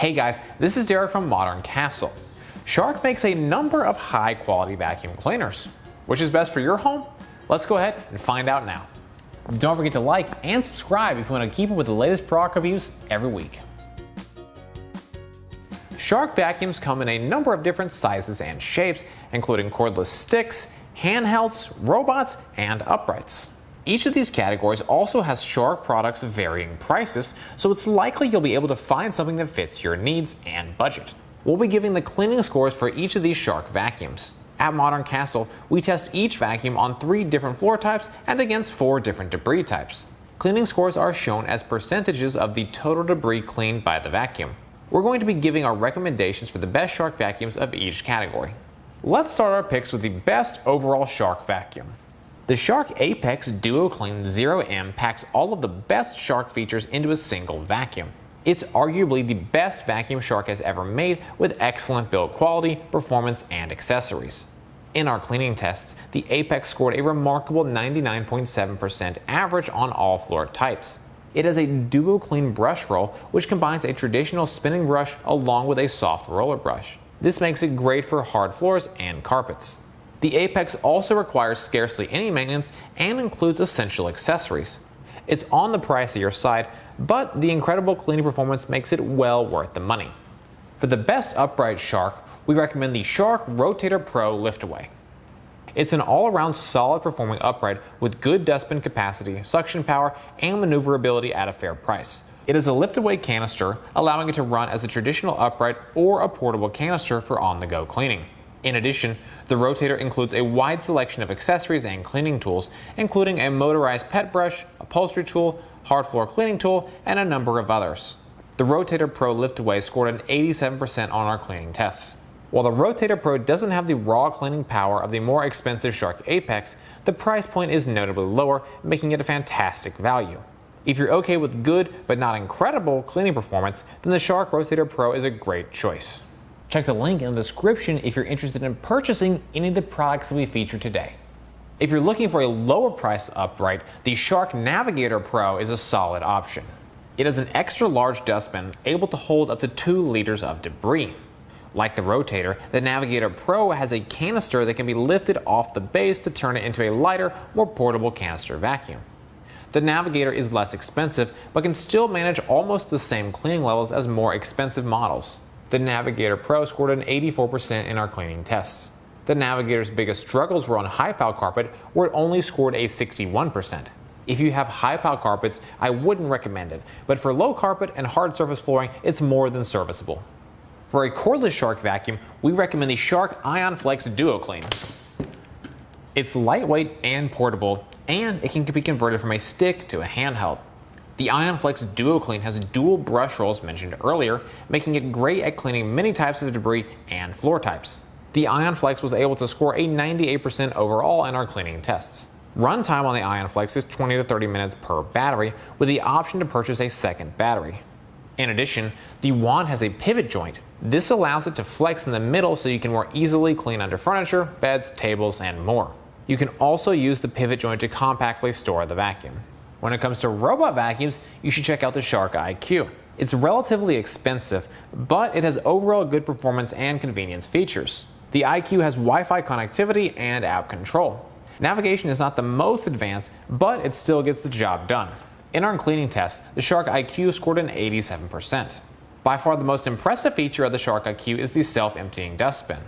Hey guys, this is Derek from Modern Castle. Shark makes a number of high quality vacuum cleaners. Which is best for your home? Let's go ahead and find out now. Don't forget to like and subscribe if you want to keep up with the latest product reviews every week. Shark vacuums come in a number of different sizes and shapes, including cordless sticks, handhelds, robots, and uprights. Each of these categories also has Shark products of varying prices, so it's likely you'll be able to find something that fits your needs and budget. We'll be giving the cleaning scores for each of these Shark vacuums. At Modern Castle, we test each vacuum on 3 different floor types and against 4 different debris types. Cleaning scores are shown as percentages of the total debris cleaned by the vacuum. We're going to be giving our recommendations for the best Shark vacuums of each category. Let's start our picks with the best overall Shark vacuum. The Shark Apex DuoClean 0M packs all of the best Shark features into a single vacuum. It's arguably the best vacuum Shark has ever made, with excellent build quality, performance, and accessories. In our cleaning tests, the Apex scored a remarkable 99.7% average on all floor types. It has a DuoClean brush roll, which combines a traditional spinning brush along with a soft roller brush. This makes it great for hard floors and carpets. The Apex also requires scarcely any maintenance and includes essential accessories. It's on the pricier side, but the incredible cleaning performance makes it well worth the money. For the best upright Shark, we recommend the Shark Rotator Pro Liftaway. It's an all-around solid performing upright with good dustbin capacity, suction power, and maneuverability at a fair price. It is a lift-away canister, allowing it to run as a traditional upright or a portable canister for on-the-go cleaning. In addition, the Rotator includes a wide selection of accessories and cleaning tools, including a motorized pet brush, upholstery tool, hard floor cleaning tool, and a number of others. The Rotator Pro Liftaway scored an 87% on our cleaning tests. While the Rotator Pro doesn't have the raw cleaning power of the more expensive Shark Apex, the price point is notably lower, making it a fantastic value. If you're okay with good but not incredible cleaning performance, then the Shark Rotator Pro is a great choice. Check the link in the description if you're interested in purchasing any of the products that we featured today. If you're looking for a lower price upright, the Shark Navigator Pro is a solid option. It is an extra large dustbin able to hold up to 2 liters of debris. Like the Rotator, the Navigator Pro has a canister that can be lifted off the base to turn it into a lighter, more portable canister vacuum. The Navigator is less expensive, but can still manage almost the same cleaning levels as more expensive models. The Navigator Pro scored an 84% in our cleaning tests. The Navigator's biggest struggles were on high-pile carpet, where it only scored a 61%. If you have high-pile carpets, I wouldn't recommend it, but for low carpet and hard surface flooring, it's more than serviceable. For a cordless Shark vacuum, we recommend the Shark IONFlex DuoClean. It's lightweight and portable, and it can be converted from a stick to a handheld. The IONFlex DuoClean has dual brush rolls mentioned earlier, making it great at cleaning many types of debris and floor types. The IONFlex was able to score a 98% overall in our cleaning tests. Runtime on the IONFlex is 20 to 30 minutes per battery, with the option to purchase a second battery. In addition, the wand has a pivot joint. This allows it to flex in the middle so you can more easily clean under furniture, beds, tables, and more. You can also use the pivot joint to compactly store the vacuum. When it comes to robot vacuums, you should check out the Shark IQ. It's relatively expensive, but it has overall good performance and convenience features. The IQ has Wi-Fi connectivity and app control. Navigation is not the most advanced, but it still gets the job done. In our cleaning test, the Shark IQ scored an 87%. By far the most impressive feature of the Shark IQ is the self-emptying dustbin.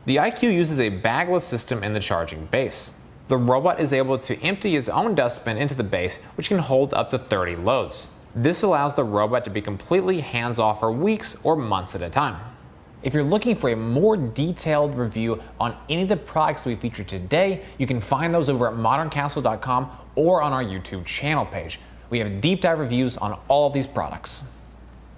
The IQ uses a bagless system in the charging base. The robot is able to empty its own dustbin into the base, which can hold up to 30 loads. This allows the robot to be completely hands-off for weeks or months at a time. If you're looking for a more detailed review on any of the products we featured today, you can find those over at moderncastle.com or on our YouTube channel page. We have deep dive reviews on all of these products.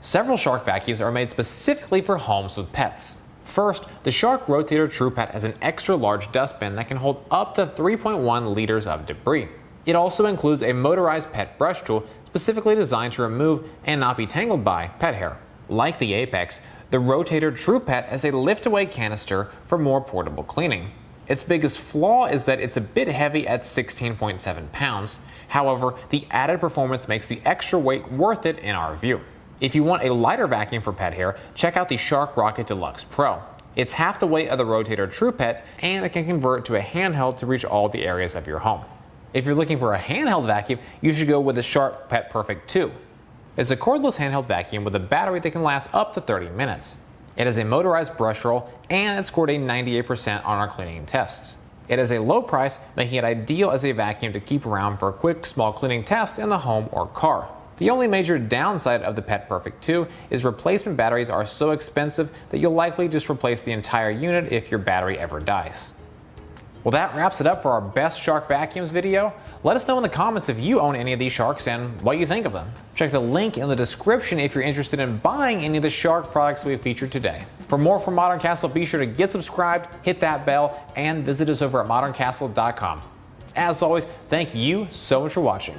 Several Shark vacuums are made specifically for homes with pets. First, the Shark Rotator TruePet has an extra large dustbin that can hold up to 3.1 liters of debris. It also includes a motorized pet brush tool specifically designed to remove and not be tangled by pet hair. Like the Apex, the Rotator TruePet has a lift-away canister for more portable cleaning. Its biggest flaw is that it's a bit heavy at 16.7 pounds. However, the added performance makes the extra weight worth it in our view. If you want a lighter vacuum for pet hair, check out the Shark Rocket Deluxe Pro. It's half the weight of the Rotator TruePet, and it can convert to a handheld to reach all the areas of your home. If you're looking for a handheld vacuum, you should go with the Shark Pet Perfect 2. It's a cordless handheld vacuum with a battery that can last up to 30 minutes. It has a motorized brush roll, and it scored a 98% on our cleaning tests. It is a low price, making it ideal as a vacuum to keep around for a quick small cleaning test in the home or car. The only major downside of the Pet Perfect 2 is replacement batteries are so expensive that you'll likely just replace the entire unit if your battery ever dies. Well, that wraps it up for our best Shark vacuums video. Let us know in the comments if you own any of these Sharks and what you think of them. Check the link in the description if you're interested in buying any of the Shark products we have featured today. For more from Modern Castle, be sure to get subscribed, hit that bell, and visit us over at moderncastle.com. As always, thank you so much for watching.